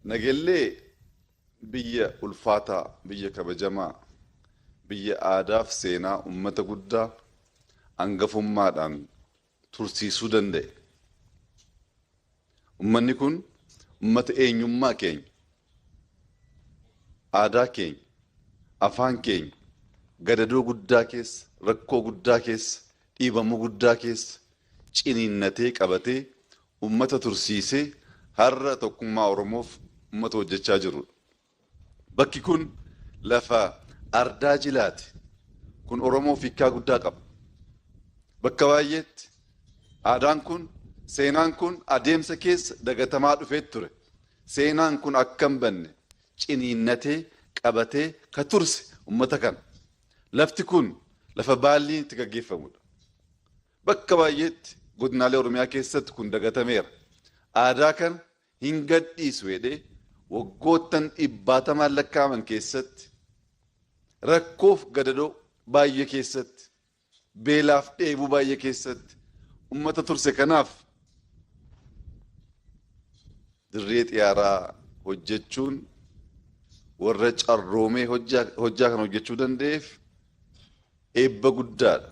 Nagellee biyya ulfaataa, biyya kabajamaa, biyya aadaaf seenaa ummata guddaa hangafummaadhaan tursiisuu danda'e. Ummanni kun ummata eenyummaa keenya, aadaa keenya, afaan keenya gadadoo guddaa keessa, rakkoo guddaa keessa, dhiibamuu guddaa keessa ciniinnatee qabatee ummata tursiisee har'a tokkummaa Oromoof ummata hojjechaa jirudha. Bakki kun lafa ardaa jilaati. Kun Oromoof hiikkaa guddaa qaba. Bakka baay'eetti aadaan kun, seenaan kun adeemsa keessa dagatamaa dhufee ture. Seenaan kun akka hin banne ciniinnatee qabatee ka turse ummata kana. Lafti kun lafa baalliin itti gaggeeffamudha. Bakka baay'eetti godinaalee Oromiyaa keessatti kun dagatameera. Aadaa kana hin gadhiisu jedhee waggoottan 100 lakkaa'aman keessatti rakkoof gadadoo baay'ee keessatti beelaaf dheebuu baay'ee keessatti ummata turse kanaaf dirree xiyyaaraa hojjechuun warra carroomee hojjaa kana hojjechuu danda'eef eebba guddaadha.